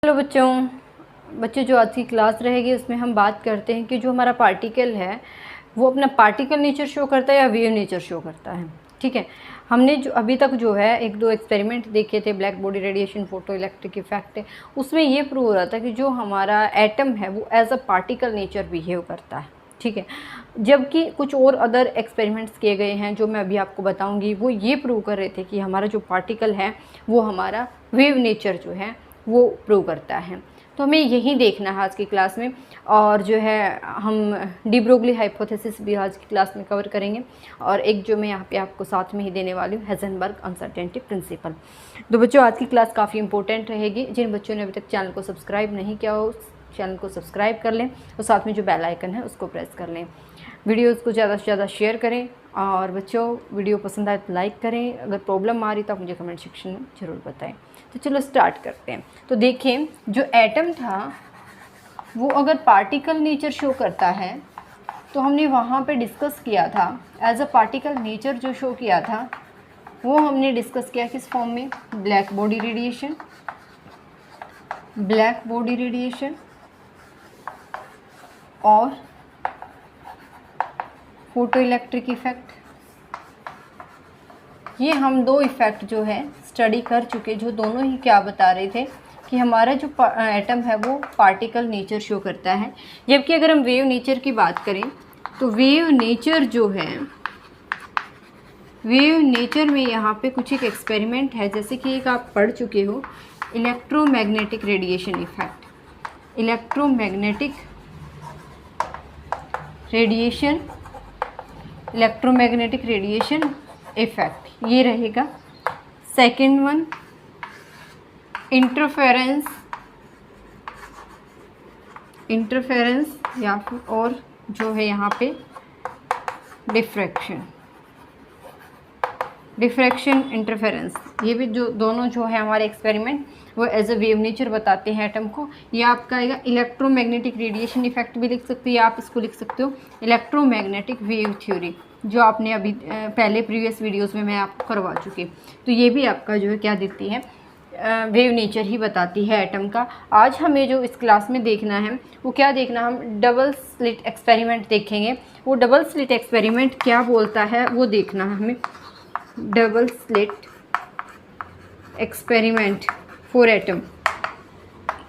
तो बच्चों जो आज की क्लास रहेगी उसमें हम बात करते हैं कि जो हमारा पार्टिकल है वो अपना पार्टिकल नेचर शो करता है या वेव नेचर शो करता है। ठीक है, हमने जो अभी तक जो है 1-2 एक्सपेरिमेंट देखे थे, black body radiation, photo electric effect है, उसमें ये प्रूव हो रहा था कि जो हमारा एटम है वो as a particle nature behave करता है। ठीक है, जबकि कुछ और अदर एक्सपेरिमेंट्स किए गए हैं जो मैं अभी आपको बताऊंगी, वो ये प्रूव कर रहे थे कि हमारा जो पार्टिकल है वो हमारा वेव नेचर जो है वो प्रूव करता है। तो हमें यही देखना है आज की क्लास में, और जो है हम डी ब्रोगली हाइपोथेसिस भी आज की क्लास में कवर करेंगे, और एक जो मैं यहाँ पे आपको साथ में ही देने वाली हूँ, हेज़नबर्ग अनसर्टेनिटी प्रिंसिपल। तो बच्चों आज की क्लास काफ़ी इंपॉर्टेंट रहेगी। जिन बच्चों ने अभी तक चैनल को सब्सक्राइब नहीं किया हो, चैनल को सब्सक्राइब कर लें और साथ में जो बेल आइकन है उसको प्रेस कर लें। वीडियोज़ को ज़्यादा से ज़्यादा शेयर करें, और बच्चों वीडियो पसंद आए तो लाइक करें। अगर प्रॉब्लम आ रही तो आप मुझे कमेंट सेक्शन में ज़रूर बताएं। तो चलो स्टार्ट करते हैं। तो देखें, जो एटम था वो अगर पार्टिकल नेचर शो करता है तो हमने वहाँ पे डिस्कस किया था एज अ पार्टिकल नेचर जो शो किया था वो हमने डिस्कस किया किस फॉर्म में, ब्लैक बॉडी रेडिएशन और फोटो इलेक्ट्रिक इफेक्ट। ये हम 2 इफ़ेक्ट जो है स्टडी कर चुके, जो दोनों ही क्या बता रहे थे कि हमारा जो एटम है वो पार्टिकल नेचर शो करता है। जबकि अगर हम वेव नेचर की बात करें तो वेव नेचर जो है, वेव नेचर में यहाँ पे कुछ एक एक्सपेरिमेंट है, जैसे कि एक आप पढ़ चुके हो, electromagnetic radiation effect. Electromagnetic radiation effect ये रहेगा। सेकेंड वन इंटरफेरेंस या फिर और जो है यहाँ पे डिफ्रैक्शन इंटरफेरेंस। ये भी जो दोनों जो है हमारे एक्सपेरिमेंट वो एज अ वेव नेचर बताते हैं एटम को। ये आपका आएगा इलेक्ट्रोमैग्नेटिक रेडिएशन इफेक्ट भी लिख सकते हो, या आप इसको लिख सकते हो इलेक्ट्रोमैग्नेटिक वेव थ्योरी, जो आपने अभी पहले प्रीवियस वीडियोस में मैं आपको करवा चुकी। तो ये भी आपका जो है क्या देती है, वेव नेचर ही बताती है एटम का। आज हमें जो इस क्लास में देखना है वो क्या देखना, हम डबल स्लिट एक्सपेरिमेंट देखेंगे। वो डबल स्लिट एक्सपेरिमेंट क्या बोलता है वो देखना है हमें। Double slit experiment for atom.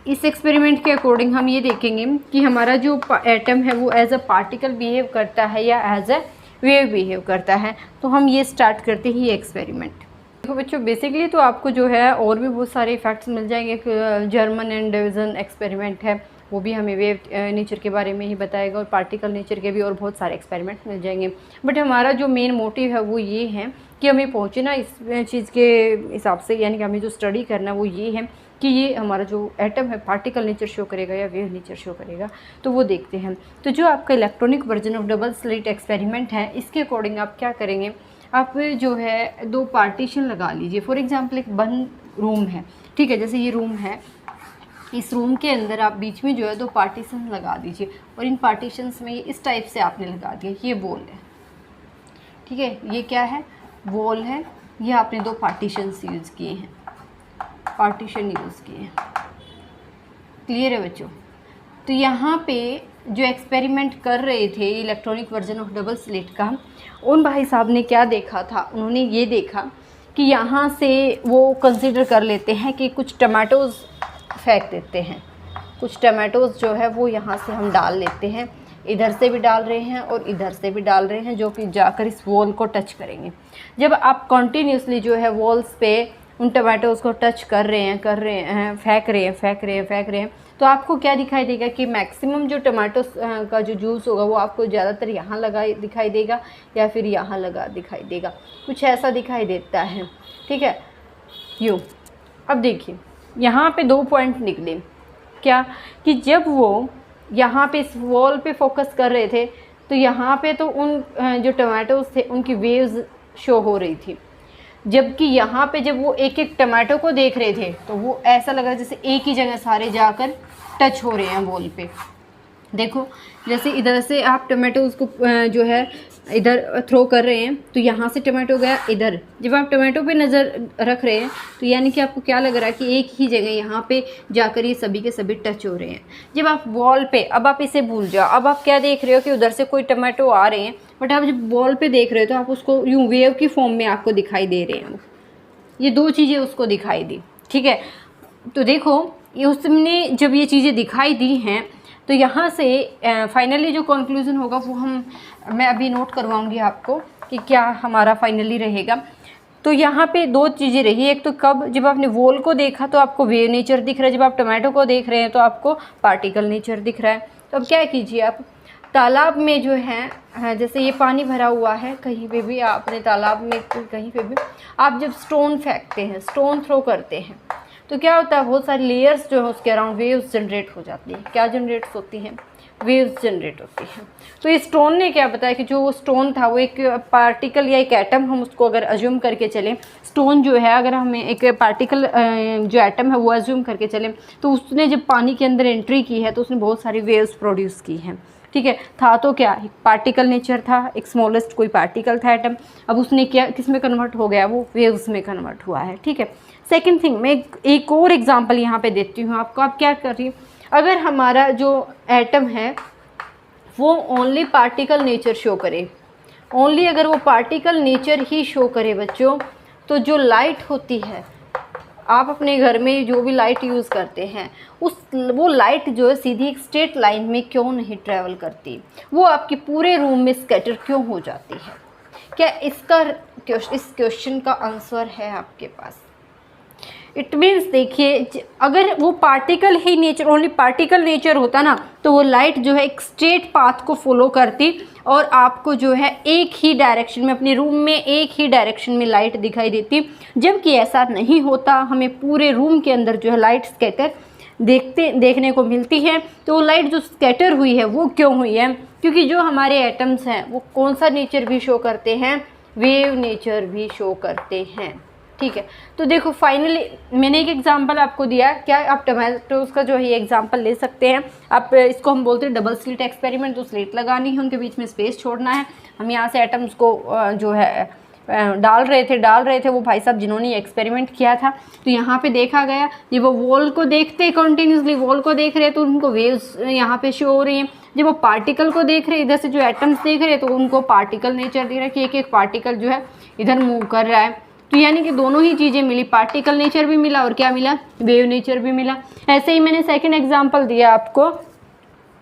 इस एक्सपेरिमेंट के अकॉर्डिंग हम ये देखेंगे कि हमारा जो एटम है वो एज अ पार्टिकल बिहेव करता है या एज अ वेव बिहेव करता है। तो हम ये स्टार्ट करते ही एक्सपेरिमेंट। देखो बच्चों, बेसिकली तो आपको जो है और भी बहुत सारे इफेक्ट्स मिल जाएंगे। जर्मन एंड डिवीजन एक्सपेरिमेंट है, वो भी हमें वेव नेचर के बारे में ही बताएगा, और पार्टिकल नेचर के भी और बहुत सारे एक्सपेरिमेंट मिल जाएंगे। बट हमारा जो मेन मोटिव है वो ये है कि हमें पहुँचना इस चीज़ के हिसाब से, यानी कि हमें जो स्टडी करना वो ये है कि ये हमारा जो एटम है पार्टिकल नेचर शो करेगा या वेव नेचर शो करेगा। तो वो देखते हैं। तो जो आपका electronic version of double slit experiment है, इसके अकॉर्डिंग आप क्या करेंगे, आप जो है 2 पार्टीशन लगा लीजिए। फॉर एग्जांपल एक बंद रूम है, ठीक है, जैसे ये रूम है, इस रूम के अंदर आप बीच में जो है 2 पार्टीशन लगा दीजिए, और इन पार्टीशंस में इस टाइप से आपने लगा दिया। ये वॉल है, ठीक है, ये क्या है, वॉल है। ये आपने 2 पार्टीशंस यूज़ किए हैं, क्लियर है बच्चों। तो यहाँ पे जो एक्सपेरिमेंट कर रहे थे electronic version of double slit का, उन भाई साहब ने क्या देखा था, उन्होंने ये देखा कि यहाँ से वो कंसिडर कर लेते हैं कि कुछ टमाटोज़ फेंक देते हैं। कुछ टमाटोज़ जो है वो यहाँ से हम डाल लेते हैं, इधर से भी डाल रहे हैं और इधर से भी डाल रहे हैं, जो कि जाकर इस वॉल को टच करेंगे। जब आप कंटिन्यूसली जो है वॉल्स पे उन टमाटोज़ को टच कर रहे हैं, फेंक रहे हैं, तो आपको क्या दिखाई देगा कि मैक्सिमम जो टमाटो का जो जूस होगा वो आपको ज़्यादातर यहाँ लगा दिखाई देगा या फिर यहाँ लगा दिखाई देगा, कुछ ऐसा दिखाई देता है। ठीक है, यूँ। अब देखिए यहाँ पे 2 पॉइंट निकले, क्या कि जब वो यहाँ पे इस वॉल पे फोकस कर रहे थे तो यहाँ पे तो उन जो टमाटोज़ थे उनकी वेव्स शो हो रही थी, जबकि यहाँ पे जब वो एक एक टमाटो को देख रहे थे तो वो ऐसा लगा जैसे एक ही जगह सारे जाकर टच हो रहे हैं वॉल पे। देखो जैसे इधर से आप टमाटो उसको जो है इधर थ्रो कर रहे हैं, तो यहाँ से टमाटो गया इधर। जब आप टमाटो पे नज़र रख रहे हैं तो यानी कि आपको क्या लग रहा है कि एक ही जगह यहाँ पे जाकर ये सभी के सभी टच हो रहे हैं। जब आप वॉल पे, अब आप इसे भूल जाओ, अब आप क्या देख रहे हो कि उधर से कोई टमाटो आ रहे हैं, बट आप जब वॉल पे देख रहे हो तो आप उसको यूँ वेव की फॉर्म में आपको दिखाई दे रहे हैं। ये दो चीज़ें उसको दिखाई दी, ठीक है। तो देखो ये उसने जब ये चीज़ें दिखाई दी हैं तो यहाँ से फाइनली जो कंक्लूज़न होगा वो मैं अभी नोट करवाऊँगी आपको कि क्या हमारा फाइनली रहेगा। तो यहाँ पे दो चीज़ें रही, एक तो कब जब आपने वॉल को देखा तो आपको वेव नेचर दिख रहा है, जब आप टमाटो को देख रहे हैं तो आपको पार्टिकल नेचर दिख रहा है। तो अब क्या कीजिए आप, तालाब में जो है जैसे ये पानी भरा हुआ है, कहीं पे भी आपने तालाब में कहीं पे भी आप जब स्टोन फेंकते हैं, स्टोन थ्रो करते हैं, तो क्या होता है बहुत सारी लेयर्स जो है उसके अराउंड वेव्स जनरेट हो जाती है। क्या जनरेट होती हैं? वेव्स जनरेट होती हैं। तो इस स्टोन ने क्या बताया कि जो वो स्टोन था वो एक पार्टिकल या एक एटम, हम उसको अगर अज्यूम करके चलें, स्टोन जो है अगर हमें एक पार्टिकल जो एटम है वो अज्यूम करके चलें, तो उसने जब पानी के अंदर एंट्री की है तो उसने बहुत सारी वेव्स प्रोड्यूस की हैं, ठीक है। था तो क्या, एक पार्टिकल नेचर था, एक स्मॉलेस्ट कोई पार्टिकल था एटम, अब उसने क्या किस में कन्वर्ट हो गया, वो वेव्स में कन्वर्ट हुआ है, ठीक है। सेकेंड थिंग, मैं एक और एग्जांपल यहाँ पे देती हूँ आपको। आप क्या करिए, अगर हमारा जो एटम है वो ओनली पार्टिकल नेचर शो करे, ओनली अगर वो पार्टिकल नेचर ही शो करे बच्चों, तो जो लाइट होती है, आप अपने घर में जो भी लाइट यूज़ करते हैं वो लाइट जो है सीधी एक स्ट्रेट लाइन में क्यों नहीं ट्रैवल करती, वो आपके पूरे रूम में स्कैटर क्यों हो जाती है? क्या इस क्वेश्चन का आंसर है आपके पास? इट मीन्स देखिए, अगर वो पार्टिकल ही नेचर, ओनली पार्टिकल नेचर होता ना, तो वो लाइट जो है एक स्ट्रेट पाथ को फॉलो करती और आपको जो है एक ही डायरेक्शन में, अपने रूम में एक ही डायरेक्शन में लाइट दिखाई देती। जबकि ऐसा नहीं होता, हमें पूरे रूम के अंदर जो है लाइट स्कैटर देखने को मिलती है। तो वो लाइट जो स्कैटर हुई है वो क्यों हुई है? क्योंकि जो हमारे एटम्स हैं वो कौन सा नेचर भी शो करते हैं? वेव नेचर भी शो करते हैं, ठीक है। तो देखो फाइनली मैंने एक एग्जांपल आपको दिया, क्या आप टमाटोज का जो है ये एग्जांपल ले सकते हैं। आप इसको हम बोलते हैं डबल स्लिट एक्सपेरिमेंट। तो स्लिट लगानी है, उनके बीच में स्पेस छोड़ना है। हम यहाँ से एटम्स को जो है डाल रहे थे वो भाई साहब जिन्होंने ये एक्सपेरिमेंट किया था। तो यहाँ पे देखा गया, ये वो वॉल को देखते कंटिन्यूसली वॉल को देख रहे हैं तो उनको वेव्स यहाँ पे शो हो रही हैं। जब वो पार्टिकल को देख रहे हैं, इधर से जो एटम्स देख रहे हैं, तो उनको पार्टिकल नेचर दिख रहा है कि एक एक पार्टिकल जो है इधर मूव कर रहा है। तो यानी कि दोनों ही चीज़ें मिली, पार्टिकल नेचर भी मिला और क्या मिला, वेव नेचर भी मिला। ऐसे ही मैंने सेकंड एग्जांपल दिया आपको।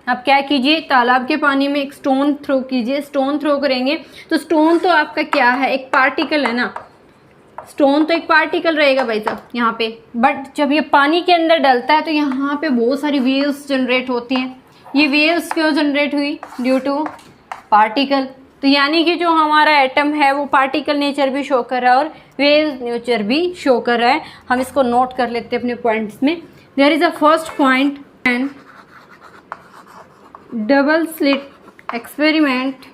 आप क्या कीजिए, तालाब के पानी में एक स्टोन थ्रो कीजिए। स्टोन थ्रो करेंगे तो स्टोन तो आपका क्या है, एक पार्टिकल है ना, स्टोन तो एक पार्टिकल रहेगा भाई साहब यहाँ पे। बट जब ये पानी के अंदर डलता है तो यहाँ पे बहुत सारी वेव्स जनरेट होती हैं। ये वेव्स क्यों जनरेट हुई? Due to particle. तो यानी कि जो हमारा एटम है वो पार्टिकल नेचर भी शो कर रहा है और वेव नेचर भी शो कर रहा है। हम इसको नोट कर लेते हैं अपने पॉइंट्स में। There is a first point and double slit experiment,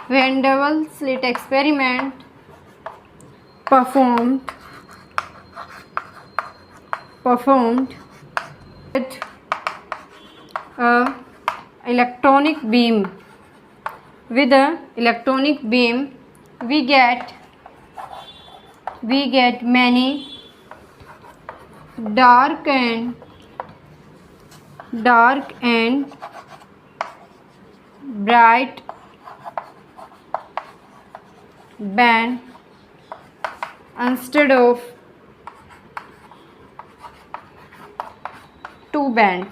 when double slit experiment performed with a electronic beam, with a electronic beam we get many dark and bright band instead of two band।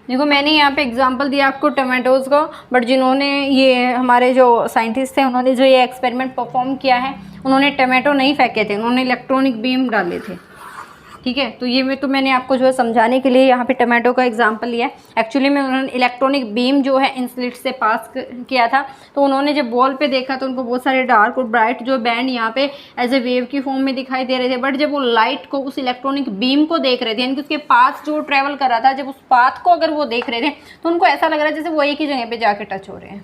देखो मैंने यहाँ पे example दिया आपको tomatoes को, but जिन्होंने ये हमारे जो साइंटिस्ट थे उन्होंने जो ये एक्सपेरिमेंट परफॉर्म किया है, उन्होंने टमाटो नहीं फेंके थे, उन्होंने इलेक्ट्रॉनिक बीम डाले थे, ठीक है। तो ये तो मैंने आपको जो है समझाने के लिए यहाँ पे टमाटो का एग्जांपल लिया है। एक्चुअली में उन्होंने इलेक्ट्रॉनिक बीम जो है इन स्लिट से पास किया था। तो उन्होंने जब बॉल पे देखा तो उनको बहुत सारे डार्क और ब्राइट जो बैंड यहाँ पे एज ए वेव की फॉर्म में दिखाई दे रहे थे। बट जब वो लाइट को, उस इलेक्ट्रॉनिक बीम को देख रहे थे, यानी कि उसके पाथ जो ट्रेवल कर रहा था, जब उस पाथ को अगर वो देख रहे थे तो उनको ऐसा लग रहा है जैसे वो एक ही जगह पर जाके टच हो रहे हैं।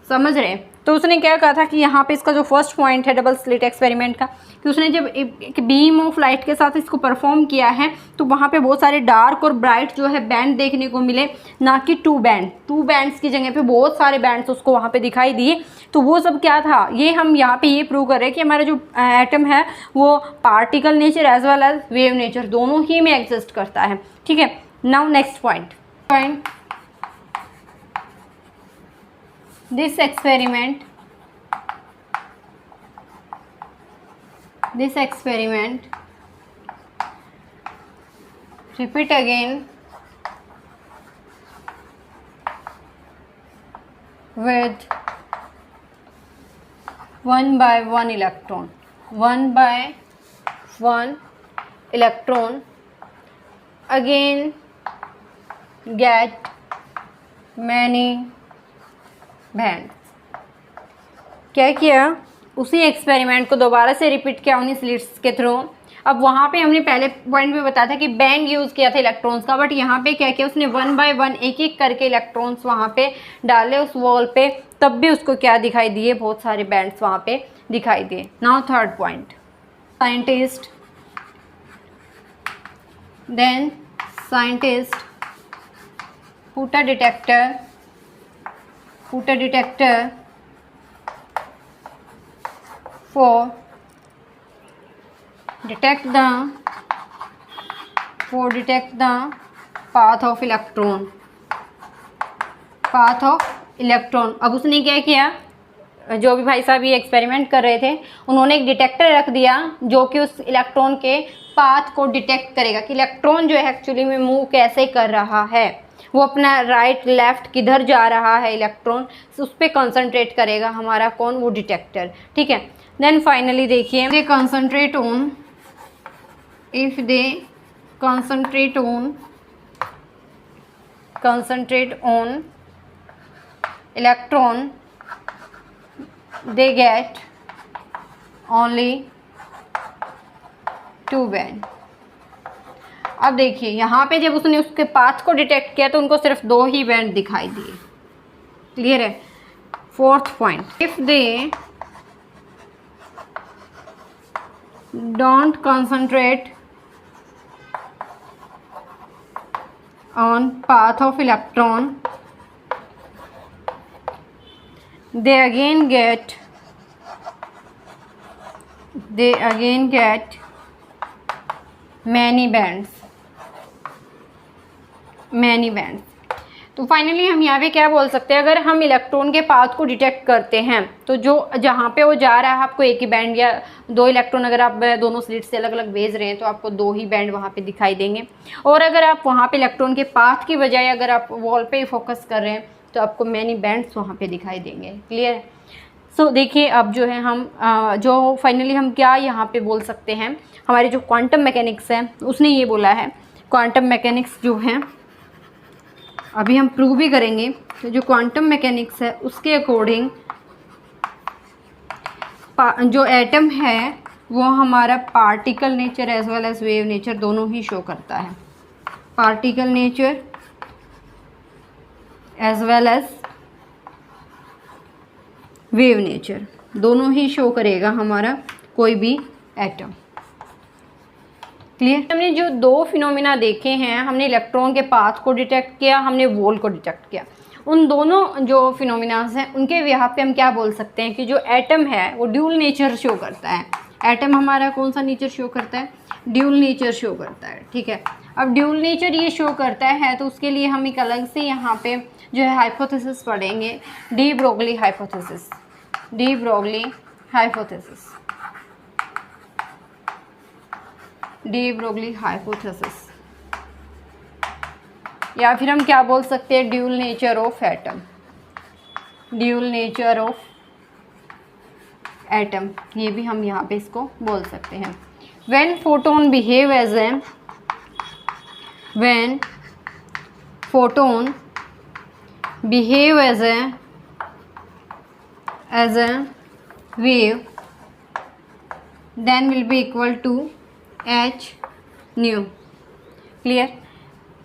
समझ रहे हैं। तो उसने क्या कहा था कि यहाँ पे इसका जो फर्स्ट पॉइंट है डबल स्लिट एक्सपेरिमेंट का, कि उसने जब एक बीम ऑफ लाइट के साथ इसको परफॉर्म किया है तो वहाँ पे बहुत सारे डार्क और ब्राइट जो है बैंड देखने को मिले, ना कि टू बैंड्स की जगह पे बहुत सारे बैंड्स उसको वहाँ पे दिखाई दिए। तो वो सब क्या था, ये हम यहाँ पे ये प्रूव कर रहे हैं कि हमारा जो एटम है वो particle nature as well as wave nature दोनों ही में एग्जिस्ट करता है। ठीक है, now next point, this experiment repeat again with 1 by 1 electron, 1 by 1 electron again get many band. क्या किया, उसी एक्सपेरिमेंट को दोबारा से रिपीट किया उन्हीं स्लिट्स के थ्रू। अब वहाँ पे हमने पहले पॉइंट में बताया था कि बैंड यूज़ किया था इलेक्ट्रॉन्स का, बट यहाँ पे क्या किया उसने 1 बाय 1 एक एक करके इलेक्ट्रॉन्स वहाँ पे डाले उस वॉल पे, तब भी उसको क्या दिखाई दिए, बहुत सारे बैंड्स वहाँ पे दिखाई दिए। Now third point, scientist put a detector for detect the path of electron। अब उसने क्या किया, जो भी भाई साहब ये एक्सपेरिमेंट कर रहे थे उन्होंने एक डिटेक्टर रख दिया जो कि उस इलेक्ट्रॉन के पाथ को डिटेक्ट करेगा कि इलेक्ट्रॉन जो है एक्चुअली में मूव कैसे कर रहा है, वो अपना राइट लेफ्ट किधर जा रहा है इलेक्ट्रॉन, उस पर कंसंट्रेट करेगा हमारा कौन, वो डिटेक्टर। ठीक है, देन फाइनली देखिए, they concentrate on, if they concentrate on electron they get only 2 band. अब देखिए यहाँ पे जब उसने उसके पाथ को डिटेक्ट किया तो उनको सिर्फ 2 ही बैंड दिखाई दिए। क्लियर है। Fourth point, if they don't concentrate on path of electron they again get many bands। तो फाइनली हम यहाँ पे क्या बोल सकते हैं, अगर हम इलेक्ट्रॉन के पाथ को डिटेक्ट करते हैं तो जो जहाँ पे वो जा रहा है आपको एक ही बैंड या 2 इलेक्ट्रॉन, अगर आप दोनों स्लिट से अलग अलग भेज रहे हैं तो आपको 2 ही बैंड वहाँ पे दिखाई देंगे। और अगर आप वहाँ पे इलेक्ट्रॉन के पाथ की बजाय अगर आप वॉल पे ही फोकस कर रहे हैं तो आपको मैनी बैंड्स वहाँ पे दिखाई देंगे। क्लियर है। सो देखिए अब जो है हम जो फाइनली हम क्या यहाँ पे बोल सकते हैं, हमारी जो क्वांटम मैकेनिक्स है उसने ये बोला है, क्वांटम मैकेनिक्स जो है अभी हम प्रूव भी करेंगे, तो जो क्वांटम मैकेनिक्स है उसके अकॉर्डिंग जो एटम है वो हमारा particle nature as well as wave nature दोनों ही शो करता है। Particle nature as well as wave nature दोनों ही शो करेगा हमारा कोई भी एटम। क्लियर। हमने जो 2 फिनोमिना देखे हैं, हमने इलेक्ट्रॉन के पाथ को डिटेक्ट किया, हमने वॉल को डिटेक्ट किया। उन दोनों जो फिनोमिनास हैं उनके यहाँ पे हम क्या बोल सकते हैं कि जो एटम है वो ड्यूल नेचर शो करता है। एटम हमारा कौन सा नेचर शो करता है, ड्यूल नेचर शो करता है। ठीक है, अब ड्यूल नेचर ये शो करता है तो उसके लिए हम एक अलग से यहाँ पे जो है हाइपोथेसिस पढ़ेंगे, de Broglie hypothesis. De Broglie hypothesis, या फिर हम क्या बोल सकते हैं, dual nature of atom. Dual nature of atom, ये भी हम यहाँ पे इसको बोल सकते हैं। When photon behave as a wave, then will be equal to h nu। Clear।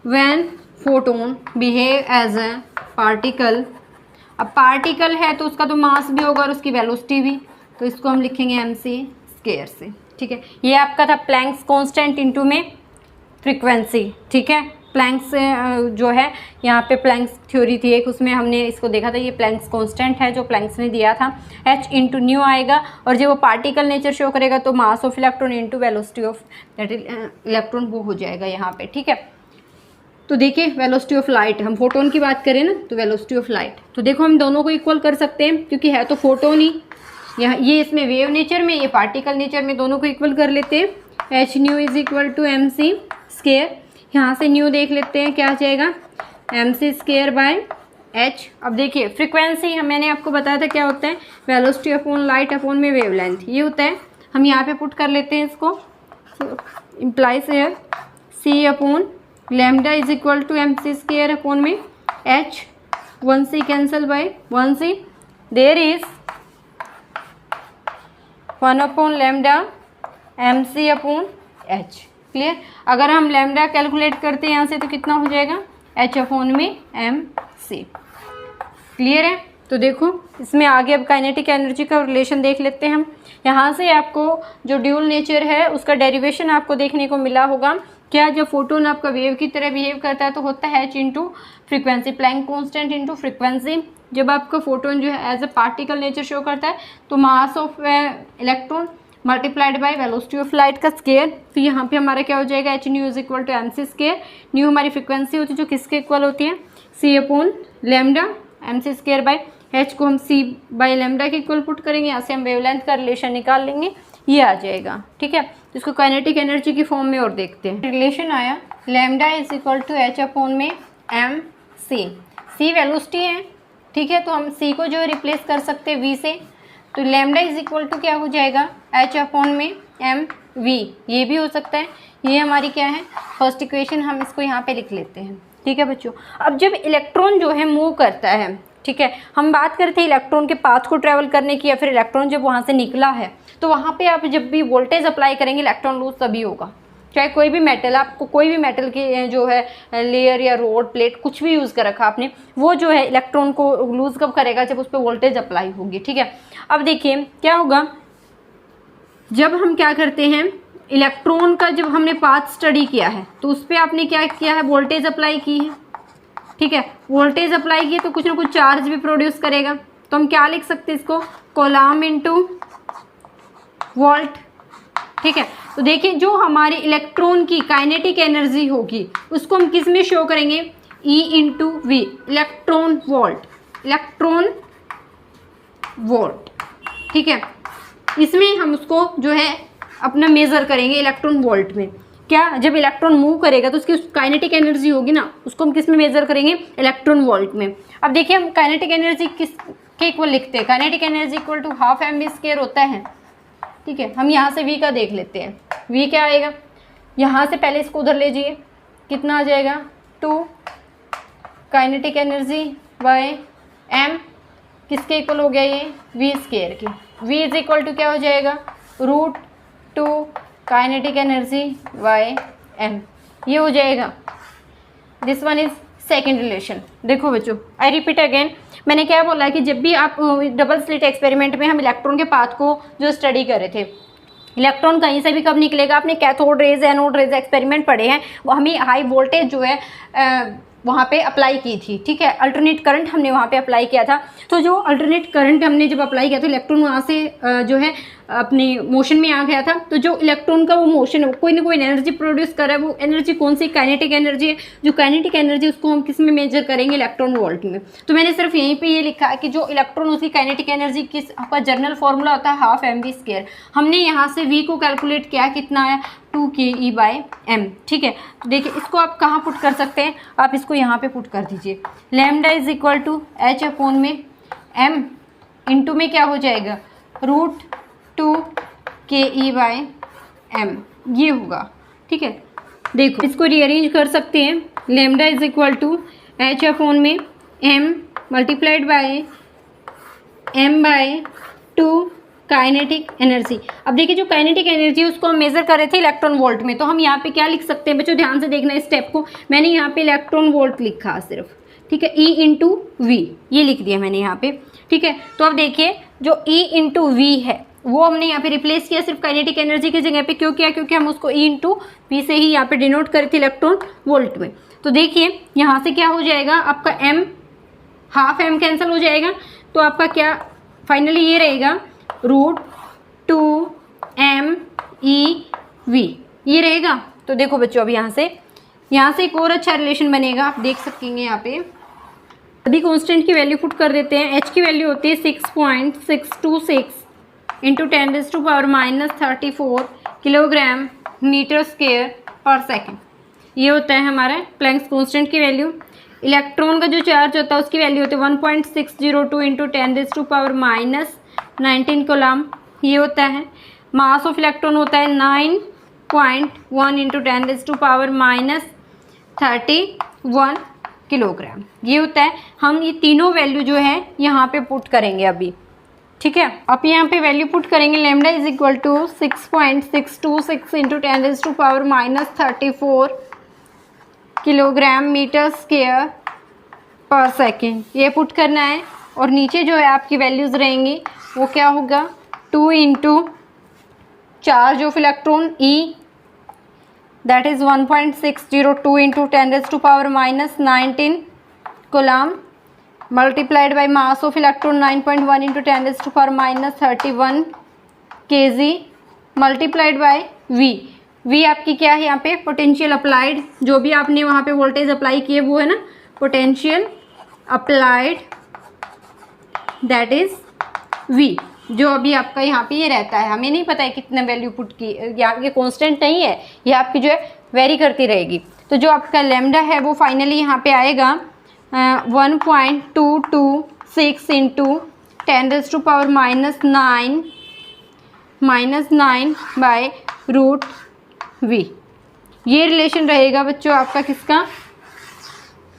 When photon behave as a particle अब पार्टिकल है तो उसका तो मास भी होगा और उसकी वेलोसिटी भी, तो इसको हम लिखेंगे mc स्क्वायर से, ठीक है। ये आपका था प्लैंक्स कांस्टेंट इनटू में फ्रीक्वेंसी, ठीक है। प्लैंक्स जो है यहाँ पे प्लैंक्स थ्योरी थी एक, उसमें हमने इसको देखा था, ये प्लैंक्स कांस्टेंट है जो प्लैंक्स ने दिया था, h इंटू न्यू आएगा, और जब वो पार्टिकल नेचर शो करेगा तो mass of electron into velocity of that electron वो हो जाएगा यहाँ पे, ठीक है। तो देखिए वेलोसिटी ऑफ लाइट, हम फोटोन की बात करें ना तो वेलोसिटी ऑफ लाइट, तो देखो हम दोनों को इक्वल कर सकते हैं क्योंकि है तो फोटोन ही, यहाँ ये इसमें वेव नेचर में, ये पार्टिकल नेचर में, दोनों को इक्वल कर लेते हैं। H nu is equal to M C square, यहाँ से न्यू देख लेते हैं क्या आ जाएगा, m C square by h. अब देखिए फ्रिक्वेंसी मैंने आपको बताया था क्या होता है, वेलोसिटी अपॉन लाइट अपॉन में वेवलेंथ, ये होता है। हम यहाँ पे पुट कर लेते हैं इसको, implies here C upon lambda is equal to M C square upon में H, 1c cancel by 1c, there is 1 upon lambda M C upon H, clear. अगर हम लैम्डा कैलकुलेट करते हैं यहाँ से तो कितना हो जाएगा, एच अपॉन में एम सी, क्लियर है। तो देखो इसमें आगे अब काइनेटिक एनर्जी का रिलेशन देख लेते हैं हम। यहाँ से आपको जो ड्यूल नेचर है उसका डेरिवेशन आपको देखने को मिला होगा, क्या जब फोटोन आपका वेव की तरह बिहेव करता है तो होता है H into frequency, Planck constant into frequency. जब आपका फोटोन जो है as a particle nature show करता है तो mass of electron multiplied by velocity of light का स्केयर, तो यहाँ पे हमारा क्या हो जाएगा, H nu is equal to M C square. Nu हमारी फ्रिक्वेंसी होती है जो किसके इक्वल होती है, C upon lambda M C square by H को हम सी बाई लेमडा के इक्वल पुट करेंगे, यहाँ से हम वेवलेंथ का रिलेशन निकाल लेंगे, ये आ जाएगा, ठीक है। तो इसको काइनेटिक एनर्जी की फॉर्म में और देखते हैं। रिलेशन आया lambda is equal to h upon में एम सी, सी वेलोसिटी है, ठीक है, तो हम सी को जो रिप्लेस कर सकते हैं वी से, तो लेमडा इज इक्वल टू क्या हो जाएगा, एच अपॉन में एम वी, ये भी हो सकता है। ये हमारी क्या है फर्स्ट इक्वेशन, हम इसको यहाँ पे लिख लेते हैं, ठीक है बच्चों। अब जब इलेक्ट्रॉन जो है मूव करता है, ठीक है, हम बात करते हैं इलेक्ट्रॉन के पाथ को ट्रैवल करने की, या फिर इलेक्ट्रॉन जब वहाँ से निकला है तो वहाँ पे आप जब भी वोल्टेज अप्लाई करेंगे इलेक्ट्रॉन लूज तभी होगा। चाहे कोई भी मेटल, आपको कोई भी मेटल की जो है लेयर या रोड प्लेट कुछ भी यूज़ कर रखा आपने, वो जो है इलेक्ट्रॉन को लूज कब करेगा, जब उस पर वोल्टेज अप्लाई होगी, ठीक है। अब देखिए क्या होगा, जब हम क्या करते हैं इलेक्ट्रॉन का, जब हमने पाथ स्टडी किया है तो उस पर आपने क्या किया है, वोल्टेज अप्लाई की है, ठीक है। वोल्टेज अप्लाई किए तो कुछ ना कुछ चार्ज भी प्रोड्यूस करेगा, तो हम क्या लिख सकते हैं इसको, कोलॉम्ब इनटू वोल्ट, ठीक है। तो देखिए जो हमारे इलेक्ट्रॉन की काइनेटिक एनर्जी होगी उसको हम किस में शो करेंगे, E into v, electron volt, electron volt, ठीक है। इसमें हम उसको जो है अपना मेज़र करेंगे इलेक्ट्रॉन वोल्ट में। क्या, जब इलेक्ट्रॉन मूव करेगा तो उसकी काइनेटिक एनर्जी होगी ना, उसको हम किस में मेज़र करेंगे, इलेक्ट्रॉन वोल्ट में। अब देखिए हम काइनेटिक एनर्जी किस के इक्वल लिखते हैं, kinetic energy equal to half m v square होता है, ठीक है। हम यहाँ से वी का देख लेते हैं, वी क्या आएगा, यहाँ से पहले इसको उधर ले जाइए, कितना आ जाएगा, 2 काइनेटिक एनर्जी बाय एम, किसके इक्वल हो गया ये, वी स्क्वायर की। वी इज इक्वल टू क्या हो जाएगा, √2 काइनेटिक एनर्जी बाय एम, ये हो जाएगा। This one is second relation. देखो बच्चों आई रिपीट अगेन, मैंने क्या बोला है कि जब भी आप डबल स्लिट एक्सपेरिमेंट में हम इलेक्ट्रॉन के पाथ को जो स्टडी कर रहे थे, इलेक्ट्रॉन कहीं से भी कब निकलेगा, आपने cathode rays anode rays experiment पढ़े हैं, वो हमें हाई वोल्टेज जो है वहाँ पे अप्लाई की थी, ठीक है। अल्टरनेट करंट हमने वहाँ पे अप्लाई किया था, तो जो अल्टरनेट करंट हमने जब अप्लाई किया था इलेक्ट्रॉन वहाँ से जो है अपनी मोशन में आ गया था, तो जो इलेक्ट्रॉन का वो मोशन है कोई ना कोई एनर्जी प्रोड्यूस कर रहा है, वो एनर्जी कौन सी, काइनेटिक एनर्जी है। जो काइनेटिक एनर्जी उसको हम किस में मेजर करेंगे, इलेक्ट्रॉन वोल्ट में। तो मैंने सिर्फ यहीं पे ये लिखा है कि जो इलेक्ट्रॉन उसकी काइनेटिक एनर्जी किस, आपका जर्नल फॉर्मूला होता है हाफ एम वी स्क्वायर, हमने यहाँ से वी को कैलकुलेट किया, कितना आया 2ke/m, ठीक है। तो देखिए इसको आप कहाँ पुट कर सकते हैं, आप इसको यहाँ पे पुट कर दीजिए, lambda is equal to h upon में m इंटू में क्या हो जाएगा, √2ke/m, ये होगा, ठीक है। देखो इसको रीअरेंज कर सकते हैं, lambda is equal to h upon में m multiplied by m/2 kinetic energy. अब देखिए जो काइनेटिक एनर्जी है उसको हम मेजर कर रहे थे इलेक्ट्रॉन वोल्ट में, तो हम यहाँ पे क्या लिख सकते हैं बच्चों, ध्यान से देखना इस स्टेप को, मैंने यहाँ पे इलेक्ट्रॉन वोल्ट लिखा सिर्फ, ठीक है, E इंटू वी, ये लिख दिया मैंने यहाँ पे, ठीक है। तो अब देखिए जो E इंटू वी है वो हमने यहाँ पे रिप्लेस किया सिर्फ काइनेटिक एनर्जी की जगह पे, क्यों किया, क्योंकि हम उसको E इंटू वी से ही यहाँ पे डिनोट करे थे इलेक्ट्रॉन वोल्ट में। तो देखिए यहाँ से क्या हो जाएगा, आपका m हाफ m कैंसिल हो जाएगा, तो आपका क्या फाइनली ये रहेगा √2mE_v, ये रहेगा। तो देखो बच्चों अब यहाँ से एक और अच्छा रिलेशन बनेगा, आप देख सकेंगे यहाँ पे सभी कांस्टेंट की वैल्यू पुट कर देते हैं। h की वैल्यू होती है 6.626 into 10⁻⁻34 kilogram metre square per second, ये होता है हमारा प्लैंक्स कांस्टेंट की वैल्यू। इलेक्ट्रॉन का जो चार्ज होता है उसकी वैल्यू होती है 1.602 इंटू 10⁻⁻19 कूलम, ये होता है। मास ऑफ इलेक्ट्रॉन होता है 9.1 इंटू 10⁻31 किलोग्राम, ये होता है। हम ये तीनों वैल्यू जो है यहाँ पे पुट करेंगे अभी, ठीक है। अब यहाँ पे वैल्यू पुट करेंगे, lambda is equal to 6.626 into 10⁻⁻34 kilogram metre square per second, ये पुट करना है। और नीचे जो है आपकी वैल्यूज़ रहेंगी वो क्या होगा, 2 into charge of electron E, that is 1.602 into 10⁻⁻19 coulomb, multiplied by mass of electron 9.1 into 10⁻⁻31 kg, multiplied by V आपकी क्या है यहाँ पे, पोटेंशियल अप्लाइड, जो भी आपने वहाँ पे वोल्टेज अप्लाई किए वो है ना potential applied, that is V, जो अभी आपका यहाँ पे ये रहता है। हमें नहीं पता है कितना वैल्यू पुट की, ये कांस्टेंट नहीं है, ये आपकी जो है वेरी करती रहेगी। तो जो आपका लैम्डा है वो फाइनली यहाँ पे आएगा 1.226 इंटू 10⁻⁻9 बाय √v, ये रिलेशन रहेगा बच्चों आपका किसका,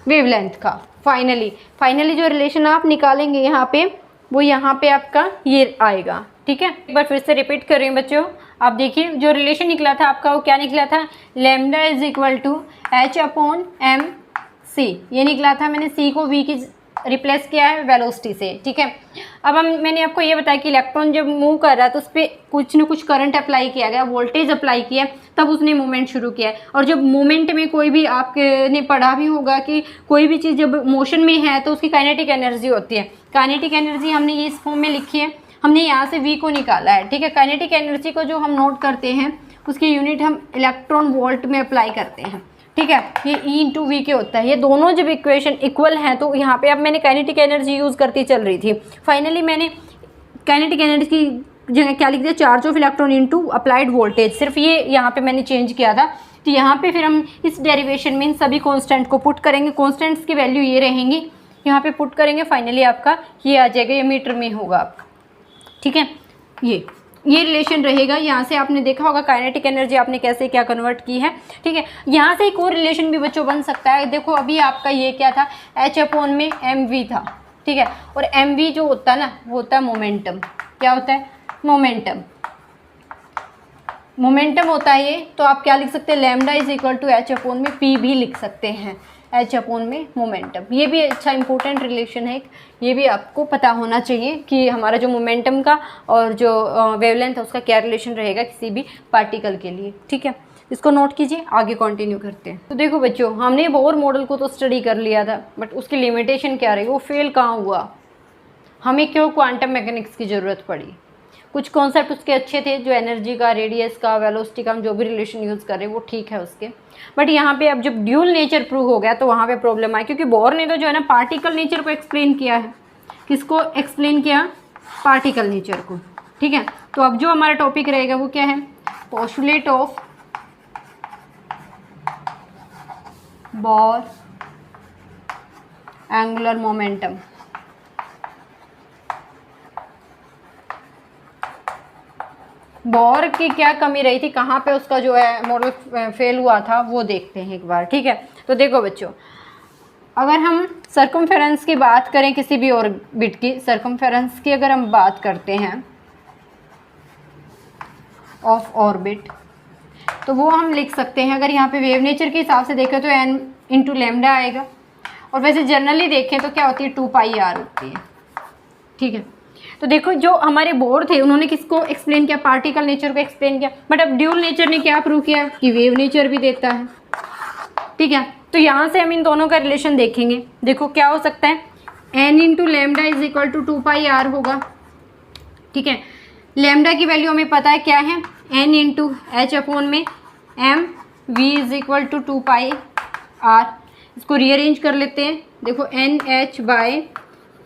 वेवलेंथ का। फाइनली जो रिलेशन आप निकालेंगे यहाँ पे वो यहाँ पे आपका ये आएगा, ठीक है। एक बार फिर से रिपीट कर रही हूँ बच्चों, आप देखिए जो रिलेशन निकला था आपका वो क्या निकला था, lambda is equal to h/mc, ये निकला था। मैंने c को v की रिप्लेस किया है वेलोसिटी से, ठीक है। अब मैंने आपको ये बताया कि इलेक्ट्रॉन जब मूव कर रहा है तो उस पर कुछ न कुछ करंट अप्लाई किया गया, वोल्टेज अप्लाई किया, तब उसने मूवमेंट शुरू किया है। और जब मूवमेंट में कोई भी आपने पढ़ा भी होगा कि कोई भी चीज़ जब मोशन में है तो उसकी काइनेटिक एनर्जी होती है। काइनेटिक एनर्जी हमने ये इस फॉर्म में लिखी है, हमने यहाँ से v को निकाला है, ठीक है। काइनेटिक एनर्जी को जो हम नोट करते हैं उसकी यूनिट हम इलेक्ट्रॉन वोल्ट में अप्लाई करते हैं, ठीक है। ये E इंटू वी के होता है। ये दोनों जब इक्वेशन इक्वल हैं तो यहाँ पे अब मैंने काइनेटिक एनर्जी यूज़ करती चल रही थी। फाइनली मैंने काइनेटिक एनर्जी की जगह क्या लिख दिया, charge of electron into applied voltage, सिर्फ ये यहाँ पे मैंने चेंज किया था। तो यहाँ पे फिर हम इस डेरिवेशन में इन सभी कॉन्स्टेंट को पुट करेंगे, कॉन्स्टेंट्स की वैल्यू ये रहेंगी, यहाँ पे पुट करेंगे, फाइनली आपका ये आ जाएगा, ये मीटर में होगा आपका, ठीक है। ये रिलेशन रहेगा। यहाँ से आपने देखा होगा काइनेटिक एनर्जी आपने कैसे क्या कन्वर्ट की है, ठीक है। यहाँ से एक और रिलेशन भी बच्चों बन सकता है। देखो अभी आपका ये क्या था, h/mv था, ठीक है। और mv जो होता है ना वो होता है मोमेंटम। क्या होता है, मोमेंटम होता है ये। तो आप क्या लिख सकते हैं, lambda is equal to h/p भी लिख सकते हैं, h/में मोमेंटम। ये भी अच्छा इंपॉर्टेंट रिलेशन है, ये भी आपको पता होना चाहिए कि हमारा जो मोमेंटम का और जो वेवलेंथ है उसका क्या रिलेशन रहेगा किसी भी पार्टिकल के लिए, ठीक है। इसको नोट कीजिए, आगे कंटिन्यू करते हैं। तो देखो बच्चों, हमने बोर मॉडल को तो स्टडी कर लिया था, बट उसकी लिमिटेशन क्या रही, वो फेल कहाँ हुआ, हमें क्यों क्वांटम मैकेनिक्स की ज़रूरत पड़ी। कुछ कॉन्सेप्ट उसके अच्छे थे, जो एनर्जी का, रेडियस का, वेलोसिटी का, हम जो भी रिलेशन यूज़ कर रहे हैं वो ठीक है उसके, बट यहाँ पे अब जब ड्यूल नेचर प्रूव हो गया तो वहाँ पे प्रॉब्लम आई, क्योंकि बोर ने तो जो है ना पार्टिकल नेचर को एक्सप्लेन किया है। किसको एक्सप्लेन किया, पार्टिकल नेचर को, ठीक है। तो अब जो हमारा टॉपिक रहेगा वो क्या है, postulate of bore angular momentum. Bore की क्या कमी रही थी, कहाँ पे उसका जो है मॉडल फेल हुआ था, वो देखते हैं एक बार, ठीक है। तो देखो बच्चों, अगर हम सर्कमफेरेंस की बात करें, किसी भी ऑर्बिट की सर्कमफेरेंस की अगर हम बात करते हैं ऑफ ऑर्बिट, तो वो हम लिख सकते हैं। अगर यहाँ पे वेव नेचर के हिसाब से देखें तो n इंटू लैम्डा आएगा, और वैसे जनरली देखें तो क्या होती है 2πr होती है, ठीक है। तो देखो जो हमारे बोर थे उन्होंने किसको एक्सप्लेन किया, पार्टिकल नेचर को एक्सप्लेन किया, बट अब ड्यूल नेचर ने क्या प्रूव किया कि वेव नेचर भी देता है, ठीक है। तो यहाँ से हम इन दोनों का रिलेशन देखेंगे। देखो क्या हो सकता है, n into lambda is equal to 2πr होगा, ठीक है। लेमडा की वैल्यू हमें पता है क्या है, n इंटू एच अपॉन में m v is equal to 2πr। इसको रीअरेंज कर लेते हैं। देखो NH by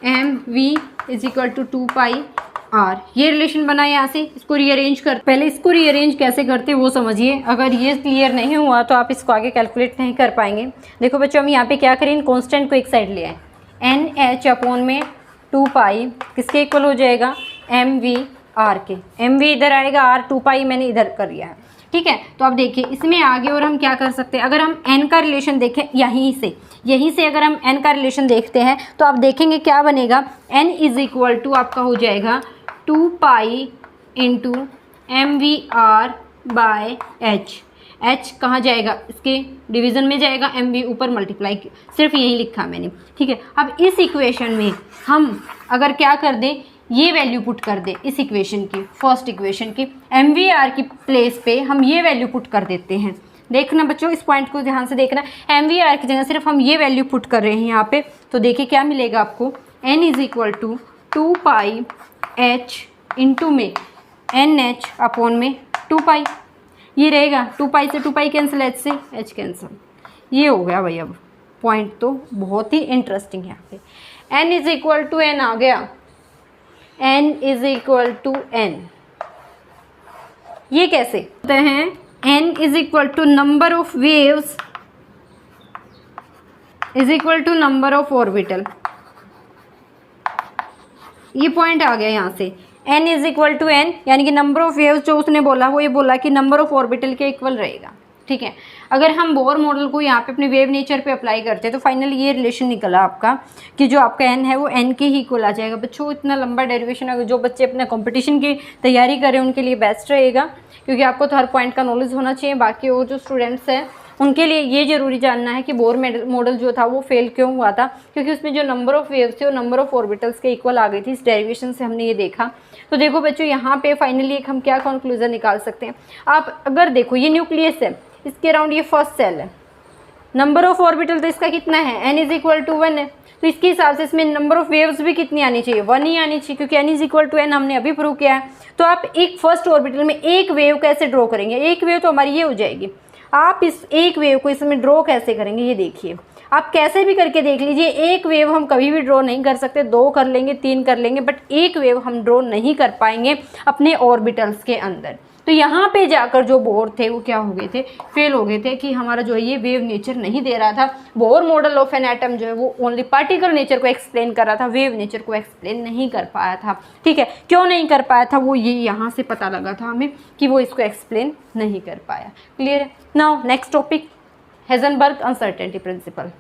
MV is equal to 2πr, ये रिलेशन बना है यहाँ से। इसको रीअरेंज कर, पहले इसको रीअरेंज कैसे करते हैं वो समझिए। अगर ये क्लियर नहीं हुआ तो आप इसको आगे कैलकुलेट नहीं कर पाएंगे। देखो बच्चों हम यहाँ पे क्या करें, कॉन्स्टेंट को एक साइड ले आए, NH अपॉन में 2π किसके इक्वल हो जाएगा, MVR के। MV इधर आएगा, R 2π मैंने इधर कर लिया है, ठीक है। तो अब देखिए इसमें आगे और हम क्या कर सकते हैं, अगर हम n का रिलेशन देखें यहीं से अगर हम n का रिलेशन देखते हैं तो आप देखेंगे क्या बनेगा, n इज इक्वल टू आपका हो जाएगा 2π इंटू MVR बाय h कहाँ जाएगा, इसके डिवीज़न में जाएगा, MV ऊपर मल्टीप्लाई, सिर्फ यही लिखा मैंने, ठीक है। अब इस इक्वेशन में हम अगर क्या कर दें, ये वैल्यू पुट कर दे इस इक्वेशन की, फर्स्ट इक्वेशन की, MVR की प्लेस पे हम ये वैल्यू पुट कर देते हैं। देखना बच्चों, इस पॉइंट को ध्यान से देखना, MVR की जगह सिर्फ हम ये वैल्यू पुट कर रहे हैं यहाँ पे। तो देखिए क्या मिलेगा आपको, n is equal to 2πh into में NH अपॉन में 2π, ये रहेगा 2π से 2π कैंसिल, h से h कैंसिल, ये हो गया भाई। अब पॉइंट तो बहुत ही इंटरेस्टिंग है यहाँ पे, n is equal to n आ गया, n is equal to n, ये कैसे होते हैं, n is equal to number of waves is equal to number of orbital, ये पॉइंट आ गया यहाँ से। n is equal to n यानी कि नंबर ऑफ वेव्स जो उसने बोला वो ये बोला कि नंबर ऑफ ऑर्बिटल के इक्वल रहेगा, ठीक है। अगर हम बोर मॉडल को यहाँ पे अपने वेव नेचर पे अप्लाई करते हैं तो फाइनली ये रिलेशन निकला आपका कि जो आपका n है वो n के ही इक्वल आ जाएगा। बच्चों इतना लंबा डेरिवेशन, अगर जो बच्चे अपने कंपटीशन की तैयारी करें उनके लिए बेस्ट रहेगा, क्योंकि आपको तो हर पॉइंट का नॉलेज होना चाहिए। बाकी और जो स्टूडेंट्स हैं उनके लिए ये ज़रूरी जानना है कि बोर मॉडल जो था वो फेल क्यों हुआ था, क्योंकि उसमें जो नंबर ऑफ़ वेव्स थे वो नंबर ऑफ़ ऑर्बिटल्स के इक्वल आ गई थी। इस डेरिवेशन से हमने ये देखा। तो देखो बच्चों यहाँ पे फाइनली एक हम क्या कंक्लूजन निकाल सकते हैं। आप अगर देखो ये न्यूक्लियस है, इसके अराउंड ये फर्स्ट सेल है, नंबर ऑफ़ ऑर्बिटल तो इसका कितना है, n इज इक्वल टू 1 है, तो इसके हिसाब से इसमें नंबर ऑफ़ वेव्स भी कितनी आनी चाहिए, 1 ही आनी चाहिए, क्योंकि n is equal to n हमने अभी प्रूव किया है। तो आप एक फर्स्ट ऑर्बिटल में एक वेव कैसे ड्रॉ करेंगे, एक वेव तो हमारी ये हो जाएगी। आप इस एक वेव को इसमें ड्रॉ कैसे करेंगे, ये देखिए आप कैसे भी करके देख लीजिए। एक वेव हम कभी भी ड्रॉ नहीं कर सकते, 2 कर लेंगे, 3 कर लेंगे, बट एक वेव हम ड्रॉ नहीं कर पाएंगे अपने ऑर्बिटल्स के अंदर। तो यहाँ पे जाकर जो बोर थे वो क्या हो गए थे, फेल हो गए थे कि हमारा जो है ये वेव नेचर नहीं दे रहा था। Bohr model of an atom जो है वो ओनली पार्टिकल नेचर को एक्सप्लेन कर रहा था, वेव नेचर को एक्सप्लेन नहीं कर पाया था। ठीक है, क्यों नहीं कर पाया था वो ये यहाँ से पता लगा था हमें कि वो इसको एक्सप्लेन नहीं कर पाया। क्लियर है। Now next topic, Heisenberg uncertainty principle.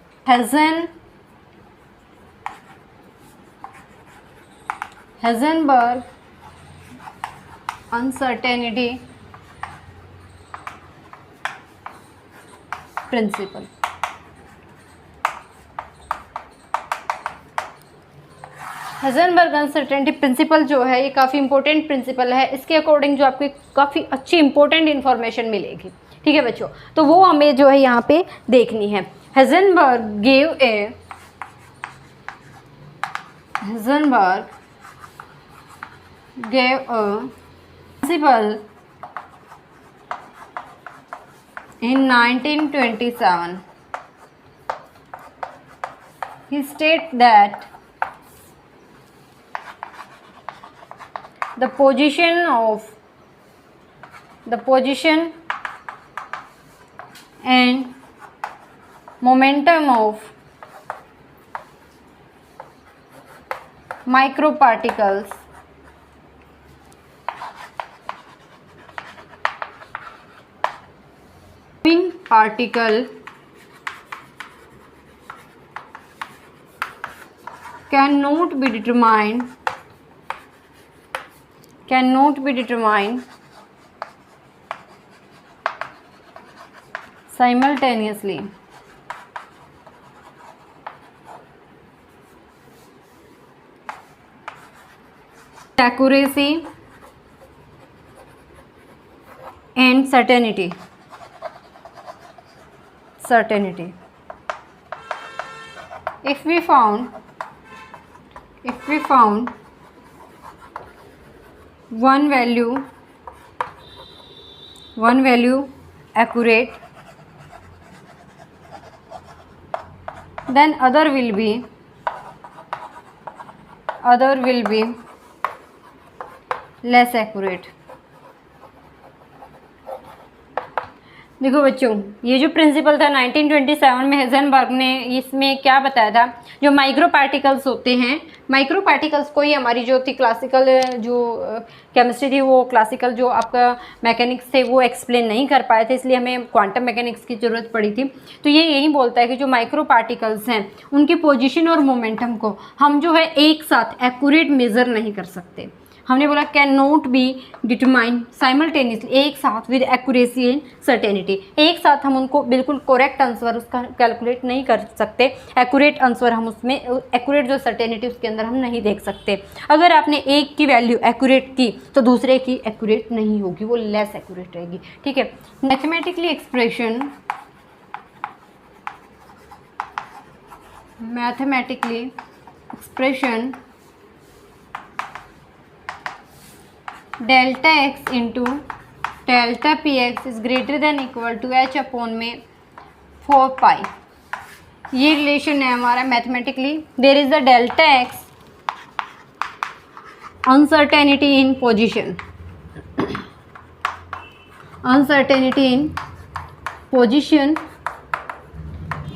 Heisenberg uncertainty principle। Heisenberg uncertainty principle जो है ये काफ़ी इंपॉर्टेंट प्रिंसिपल है। इसके अकॉर्डिंग जो आपको काफ़ी अच्छी इंपॉर्टेंट इन्फॉर्मेशन मिलेगी। ठीक है बच्चों, तो वो हमें जो है यहाँ पे देखनी है। Heisenberg gave a principle in 1927. He stated that the position and momentum of microparticles particle cannot be determined simultaneously accuracy and certainty. If we found one value accurate, then other will be less accurate. देखो बच्चों, ये जो principal था 1927 में हेज़नबर्ग ने, इसमें क्या बताया था, जो माइक्रो पार्टिकल्स होते हैं, माइक्रो पार्टिकल्स को ही हमारी जो थी क्लासिकल जो केमिस्ट्री थी, वो क्लासिकल जो आपका मैकेनिक्स थे वो एक्सप्लेन नहीं कर पाए थे, इसलिए हमें क्वांटम मैकेनिक्स की ज़रूरत पड़ी थी। तो ये यही बोलता है कि जो माइक्रो पार्टिकल्स हैं उनकी पोजीशन और मोमेंटम को हम जो है एक साथ एक्यूरेट मेज़र नहीं कर सकते। हमने बोला can not be determine simultaneously, एक साथ विद एक्यूरेसी एंड सर्टेनिटी, एक साथ हम उनको बिल्कुल करेक्ट आंसर उसका कैलकुलेट नहीं कर सकते, एक्यूरेट आंसर हम उसमें, एक्यूरेट जो सर्टेनिटी उसके अंदर हम नहीं देख सकते। अगर आपने एक की वैल्यू एक्यूरेट की तो दूसरे की एक्यूरेट नहीं होगी, वो लेस एक्यूरेट रहेगी। ठीक है, mathematically expression delta x into delta p x is greater than equal to h upon में 4 पाई। ये रिलेशन है हमारा mathematically. There is the delta x uncertainty in position,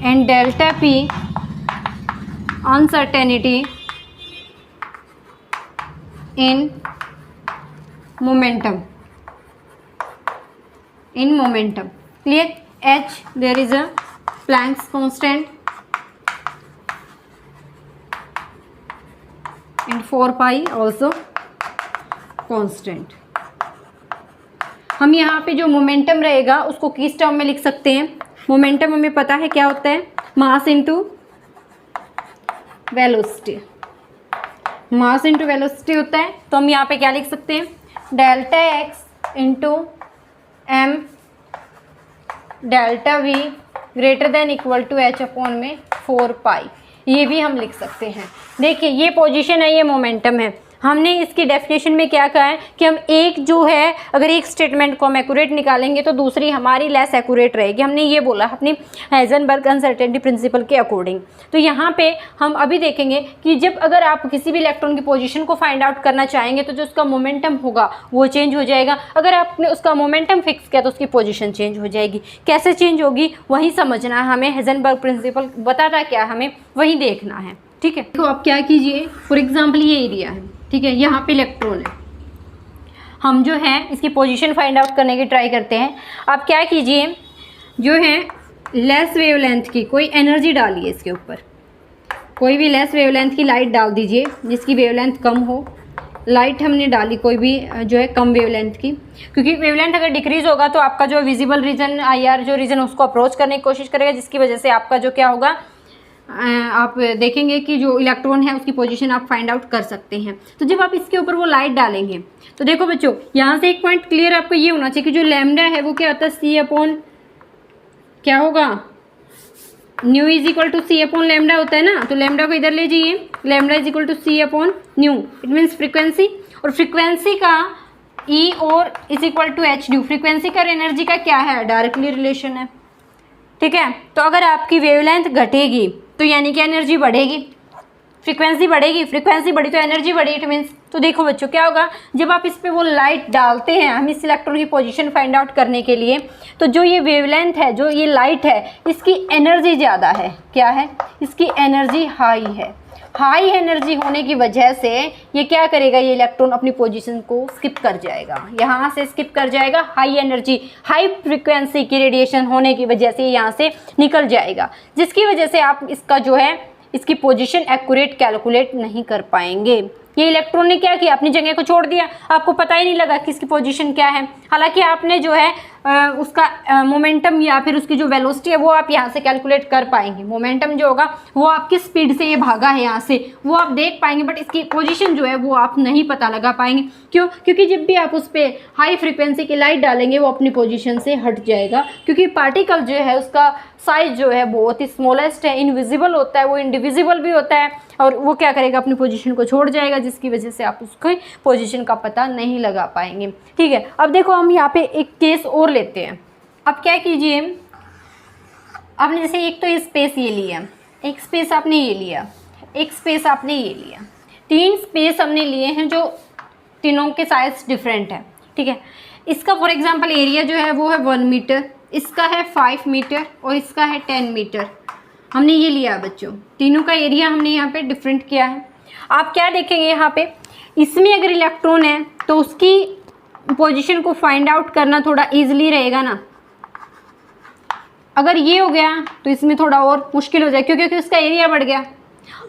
and delta p uncertainty in momentum. Clear? H, there is a Planck's constant and 4 pi also constant. हम यहाँ पे जो momentum रहेगा उसको किस टर्म में लिख सकते हैं? मोमेंटम हमें पता है क्या होता है, mass into velocity, mass into velocity होता है। तो हम यहाँ पे क्या लिख सकते हैं, delta x into m delta v greater than equal to h upon में 4 पाई, ये भी हम लिख सकते हैं। देखिए ये पोजीशन है, ये मोमेंटम है। हमने इसकी डेफिनेशन में क्या कहा है कि हम एक जो है, अगर एक स्टेटमेंट को हम एक्यूरेट निकालेंगे तो दूसरी हमारी लेस एक्यूरेट रहेगी। हमने ये बोला अपनी हेज़नबर्ग अनसर्टेनिटी प्रिंसिपल के अकॉर्डिंग। तो यहाँ पे हम अभी देखेंगे कि जब अगर आप किसी भी इलेक्ट्रॉन की पोजीशन को फाइंड आउट करना चाहेंगे तो जो उसका मोमेंटम होगा वो चेंज हो जाएगा। अगर आपने उसका मोमेंटम फिक्स किया तो उसकी पोजीशन चेंज हो जाएगी। कैसे चेंज होगी वही समझना है हमें, हेज़नबर्ग प्रिंसिपल बताता क्या हमें वही देखना है। ठीक है, तो आप क्या कीजिए, फॉर एग्जाम्पल ये एरिया है, ठीक है, यहाँ पे इलेक्ट्रॉन है, हम जो है इसकी पोजीशन फाइंड आउट करने की ट्राई करते हैं। आप क्या कीजिए, जो है लेस वेवलेंथ की कोई एनर्जी डालिए इसके ऊपर, कोई भी लेस वेवलेंथ की लाइट डाल दीजिए जिसकी वेवलेंथ कम हो। लाइट हमने डाली कोई भी जो है कम वेवलेंथ की, क्योंकि वेवलेंथ अगर डिक्रीज होगा तो आपका जो विजिबल रीजन IR जो रीजन उसको अप्रोच करने की कोशिश करेगा, जिसकी वजह से आपका जो क्या होगा, आप देखेंगे कि जो इलेक्ट्रॉन है उसकी पोजीशन आप फाइंड आउट कर सकते हैं। तो जब आप इसके ऊपर वो लाइट डालेंगे तो देखो बच्चों, यहाँ से एक पॉइंट क्लियर आपको ये होना चाहिए कि जो लैम्डा है वो क्या होता है, C अपॉन क्या होगा, nu is equal to C upon lambda होता है ना। तो लैम्डा को इधर ले जाइए, lambda is equal to C upon nu, it means frequency, और फ्रिक्वेंसी का E और is equal to h nu, frequency का एनर्जी का क्या है, डायरेक्टली रिलेशन है। ठीक है, तो अगर आपकी वेवलेंथ घटेगी तो यानी कि एनर्जी बढ़ेगी, फ्रीक्वेंसी बढ़ेगी, फ्रीक्वेंसी बढ़ी तो एनर्जी बढ़ी, इट मीन्स। तो देखो बच्चों क्या होगा, जब आप इस पे वो लाइट डालते हैं हम इस इलेक्ट्रॉन की पोजीशन फाइंड आउट करने के लिए, तो जो ये वेवलेंथ है, जो ये लाइट है, इसकी एनर्जी ज़्यादा है। क्या है, इसकी एनर्जी हाई है। हाई एनर्जी होने की वजह से ये क्या करेगा, ये इलेक्ट्रॉन अपनी पोजीशन को स्किप कर जाएगा, यहाँ से स्किप कर जाएगा। हाई एनर्जी, हाई फ्रीक्वेंसी की रेडिएशन होने की वजह से यहाँ से निकल जाएगा, जिसकी वजह से आप इसका जो है इसकी पोजीशन एक्यूरेट कैलकुलेट नहीं कर पाएंगे। ये इलेक्ट्रॉन ने क्या किया, अपनी जगह को छोड़ दिया, आपको पता ही नहीं लगा कि इसकी पोजीशन क्या है। हालांकि आपने जो है उसका मोमेंटम या फिर उसकी जो वेलोसिटी है वो आप यहाँ से कैलकुलेट कर पाएंगे। मोमेंटम जो होगा वो आप किस स्पीड से ये भागा है यहाँ से वो आप देख पाएंगे, बट इसकी पोजीशन जो है वो आप नहीं पता लगा पाएंगे। क्यों? क्योंकि जब भी आप उस पर हाई फ्रिक्वेंसी की लाइट डालेंगे वो अपनी पोजीशन से हट जाएगा, क्योंकि पार्टिकल जो है उसका साइज जो है बहुत ही स्मॉलेस्ट है, इनविजिबल होता है, वो इंडिविजिबल भी होता है, और वो क्या करेगा अपनी पोजीशन को छोड़ जाएगा, जिसकी वजह से आप उसकी पोजीशन का पता नहीं लगा पाएंगे। ठीक है, अब देखो हम यहाँ पे एक केस और लेते हैं। अब क्या कीजिए, आपने जैसे एक तो ये स्पेस ये लिया, एक स्पेस आपने ये लिया, एक स्पेस आपने ये लिया, 3 स्पेस हमने लिए हैं जो तीनों के साइज डिफरेंट है। ठीक है, इसका फॉर एग्जांपल एरिया जो है वो है 1 मीटर, इसका है 5 मीटर और इसका है 10 मीटर। हमने ये लिया बच्चों, तीनों का एरिया हमने यहाँ पे डिफरेंट किया है। आप क्या देखेंगे यहाँ पे, इसमें अगर इलेक्ट्रॉन है तो उसकी पोजीशन को फाइंड आउट करना थोड़ा इजीली रहेगा ना। अगर ये हो गया तो इसमें थोड़ा और मुश्किल हो जाए, क्योंकि उसका एरिया बढ़ गया।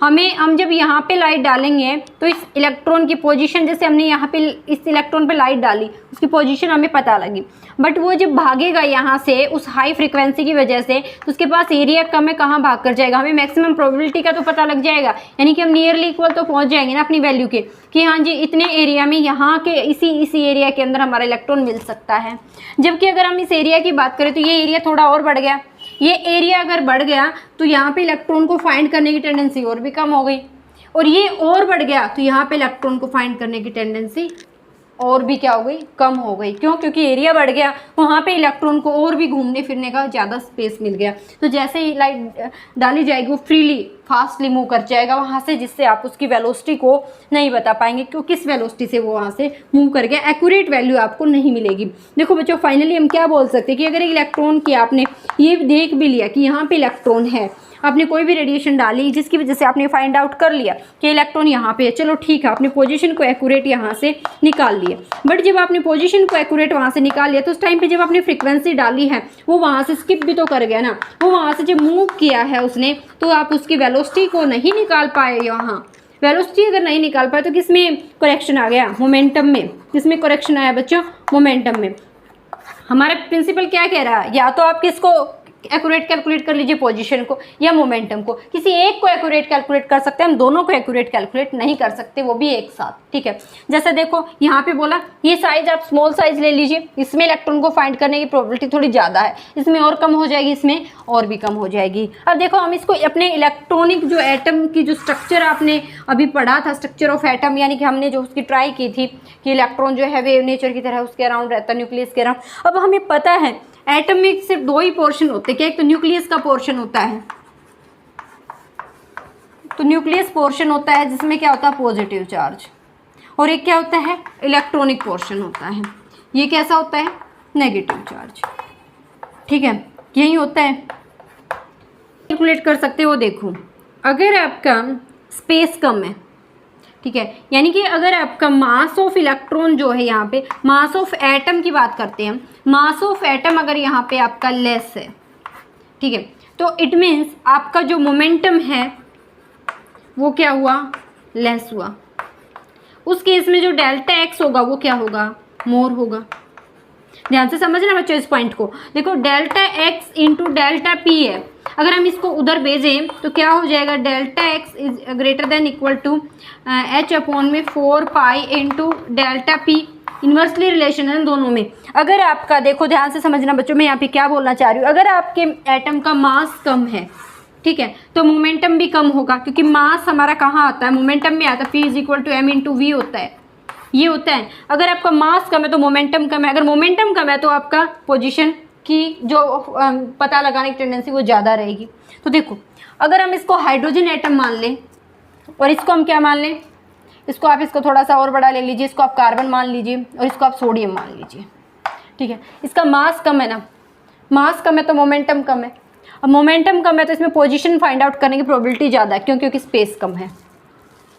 हम जब यहाँ पे लाइट डालेंगे तो इस इलेक्ट्रॉन की पोजीशन, जैसे हमने यहाँ पे इस इलेक्ट्रॉन पे लाइट डाली, उसकी पोजीशन हमें पता लगी, बट वो जब भागेगा यहाँ से उस हाई फ्रीक्वेंसी की वजह से, तो उसके पास एरिया कम है, कहाँ भाग कर जाएगा, हमें मैक्सिमम प्रोबेबिलिटी का तो पता लग जाएगा, यानी कि हम नियरली इक्वल तो पहुँच जाएंगे ना अपनी वैल्यू के, कि हाँ जी इतने एरिया में यहाँ के इसी एरिया के अंदर हमारा इलेक्ट्रॉन मिल सकता है। जबकि अगर हम इस एरिया की बात करें तो ये एरिया थोड़ा और बढ़ गया, ये एरिया अगर बढ़ गया तो यहाँ पे इलेक्ट्रॉन को फाइंड करने की टेंडेंसी और भी कम हो गई, और ये और बढ़ गया तो यहाँ पे इलेक्ट्रॉन को फाइंड करने की टेंडेंसी और भी क्या हो गई, कम हो गई। क्यों? क्योंकि एरिया बढ़ गया, वहाँ पे इलेक्ट्रॉन को और भी घूमने फिरने का ज़्यादा स्पेस मिल गया। तो जैसे ही लाइट डाली जाएगी वो फ्रीली फास्टली मूव कर जाएगा वहाँ से, जिससे आप उसकी वेलोसिटी को नहीं बता पाएंगे कि किस वेलोसिटी से वो वहाँ से मूव कर गया। एक्यूरेट वैल्यू आपको नहीं मिलेगी। देखो बच्चों, फाइनली हम क्या बोल सकते हैं कि अगर इलेक्ट्रॉन की आपने ये देख भी लिया कि यहाँ पे इलेक्ट्रॉन है, आपने कोई भी रेडिएशन डाली जिसकी वजह से आपने फाइंड आउट कर लिया कि इलेक्ट्रॉन यहाँ पे है, चलो ठीक है, आपने पोजीशन को एक्यूरेट यहाँ से निकाल लिया। बट जब आपने पोजीशन को एक्यूरेट वहाँ से निकाल लिया तो उस टाइम पे जब आपने फ्रीक्वेंसी डाली है वो वहाँ से स्किप भी तो कर गया ना, वो वहाँ से जब मूव किया है उसने, तो आप उसकी वेलोसिटी को नहीं निकाल पाए। यहाँ वेलोसिटी अगर नहीं निकाल पाए तो किस में करेक्शन आ गया, मोमेंटम में। किसमें करेक्शन आया बच्चों, मोमेंटम में। हमारा प्रिंसिपल क्या कह रहा है, या तो आप किसको एक्यूरेट कैलकुलेट कर लीजिए, पोजीशन को या मोमेंटम को, किसी एक को एक्यूरेट कैलकुलेट कर सकते हैं, हम दोनों को एक्यूरेट कैलकुलेट नहीं कर सकते, वो भी एक साथ। ठीक है, जैसे देखो यहाँ पे बोला ये साइज आप स्मॉल साइज ले लीजिए, इसमें इलेक्ट्रॉन को फाइंड करने की प्रोबेबिलिटी थोड़ी ज़्यादा है, इसमें और कम हो जाएगी, इसमें और भी कम हो जाएगी। अब देखो हम इसको अपने इलेक्ट्रॉनिक जो एटम की जो स्ट्रक्चर आपने अभी पढ़ा था, स्ट्रक्चर ऑफ एटम, यानी कि हमने जो उसकी ट्राई की थी कि इलेक्ट्रॉन जो है वेव नेचर की तरह उसके अराउंड रहता है, न्यूक्लियस के अराउंड। अब हमें पता है एटम में सिर्फ 2 ही पोर्शन होते हैं, क्या? एक तो न्यूक्लियस का पोर्शन होता है, तो न्यूक्लियस पोर्शन होता है जिसमें क्या होता है, पॉजिटिव चार्ज, और एक क्या होता है, इलेक्ट्रॉनिक पोर्शन होता है, ये कैसा होता है, नेगेटिव चार्ज। ठीक है, यही होता है। कैलकुलेट कर सकते हो, देखो अगर आपका स्पेस कम है, ठीक है, यानी कि अगर आपका मास ऑफ इलेक्ट्रॉन जो है, यहाँ पे मास ऑफ एटम की बात करते हैं, मास ऑफ एटम अगर यहाँ पे आपका लेस है, ठीक है, तो इट मीन्स आपका जो मोमेंटम है वो क्या हुआ, लेस हुआ। उस केस में जो डेल्टा एक्स होगा वो क्या होगा, मोर होगा। ध्यान से समझना बच्चों इस पॉइंट को। देखो delta x into delta P है, अगर हम इसको उधर भेजें तो क्या हो जाएगा, delta x is greater than equal to h upon में 4 pi into delta p. Inversely relation है दोनों में। अगर आपका, देखो ध्यान से समझना बच्चों, मैं यहाँ पे क्या बोलना चाह रही हूँ, अगर आपके एटम का मास कम है, ठीक है, तो मोमेंटम भी कम होगा, क्योंकि मास हमारा कहाँ आता है, मोमेंटम में आता है। P is equal to m into v होता है, ये होता है। अगर आपका मास कम है तो मोमेंटम कम है, अगर मोमेंटम कम है तो आपका पोजीशन की जो पता लगाने की टेंडेंसी वो ज़्यादा रहेगी। तो देखो अगर हम इसको हाइड्रोजन एटम मान लें और इसको हम क्या मान लें, इसको आप इसको थोड़ा सा और बड़ा ले लीजिए, इसको आप कार्बन मान लीजिए और इसको आप सोडियम मान लीजिए, ठीक है। इसका मास कम है ना, मास कम है तो मोमेंटम कम है। अब मोमेंटम कम है तो इसमें पोजीशन फाइंड आउट करने की प्रोबेबिलिटी ज़्यादा है, क्योंकि स्पेस कम है।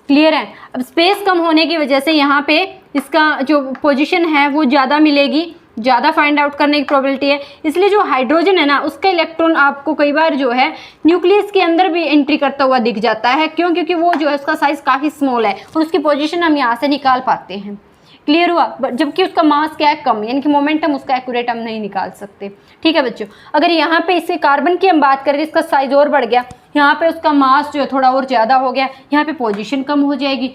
क्लियर है। अब स्पेस कम होने की वजह से यहाँ पे इसका जो पोजीशन है वो ज़्यादा मिलेगी, ज़्यादा फाइंड आउट करने की प्रोबेबिलिटी है। इसलिए जो हाइड्रोजन है ना, उसका इलेक्ट्रॉन आपको कई बार जो है न्यूक्लियस के अंदर भी एंट्री करता हुआ दिख जाता है। क्यों? क्योंकि वो जो है उसका साइज़ काफ़ी स्मॉल है और उसकी पोजीशन हम यहाँ से निकाल पाते हैं। क्लियर हुआ? जबकि उसका मास क्या है, कम, यानी कि मोमेंटम उसका एक्यूरेट हम नहीं निकाल सकते। ठीक है बच्चों, अगर यहाँ पे इससे कार्बन की हम बात करें, इसका साइज और बढ़ गया, यहाँ पे उसका मास जो है थोड़ा और ज़्यादा हो गया, यहाँ पे पोजीशन कम हो जाएगी।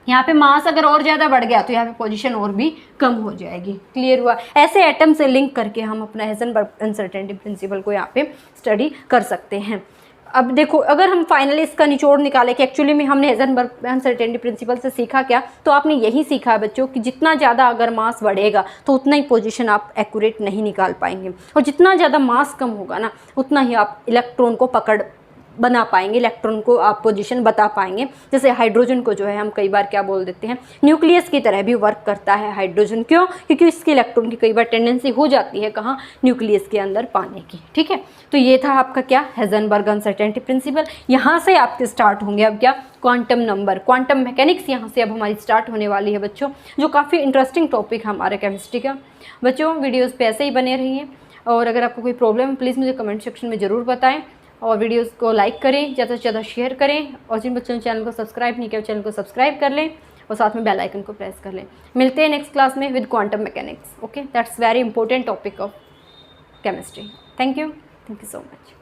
यहाँ पे मास अगर और ज़्यादा बढ़ गया तो यहाँ पे पोजीशन और भी कम हो जाएगी। क्लियर हुआ? ऐसे एटम से लिंक करके हम अपना हाइजेनबर्ग अनसर्टेनिटी प्रिंसिपल को यहाँ पे स्टडी कर सकते हैं। अब देखो, अगर हम फाइनली इसका निचोड़ निकालें कि एक्चुअली में हमने हाइजेनबर्ग अनसर्टेनिटी प्रिंसिपल से सीखा क्या, तो आपने यही सीखा है बच्चों कि जितना ज़्यादा अगर मास बढ़ेगा तो उतना ही पोजीशन आप एक्यूरेट नहीं निकाल पाएंगे, और जितना ज़्यादा मास कम होगा ना उतना ही आप इलेक्ट्रॉन को पकड़ बना पाएंगे, इलेक्ट्रॉन को आप पोजीशन बता पाएंगे। जैसे हाइड्रोजन को जो है हम कई बार क्या बोल देते हैं, न्यूक्लियस की तरह भी वर्क करता है हाइड्रोजन। क्यों? क्योंकि इसके इलेक्ट्रॉन की कई बार टेंडेंसी हो जाती है कहाँ, न्यूक्लियस के अंदर पाने की। ठीक है, तो ये था आपका क्या, हाइजेनबर्ग अनसर्टेनिटी प्रिंसिपल। यहाँ से आपके स्टार्ट होंगे अब क्या, क्वांटम नंबर, क्वांटम मैकेनिक्स यहाँ से अब हमारी स्टार्ट होने वाली है बच्चों, जो काफ़ी इंटरेस्टिंग टॉपिक हमारे केमिस्ट्री का। बच्चों वीडियोज़ पे ऐसे ही बने रहिए, और अगर आपको कोई प्रॉब्लम है प्लीज़ मुझे कमेंट सेक्शन में ज़रूर बताएं, और वीडियोस को लाइक करें, ज़्यादा से ज़्यादा शेयर करें, और जिन बच्चों ने चैनल को सब्सक्राइब नहीं किया चैनल को सब्सक्राइब कर लें, और साथ में बेल आइकन को प्रेस कर लें। मिलते हैं नेक्स्ट क्लास में with quantum mechanics. Okay, that's very important topic of chemistry. Thank you so much.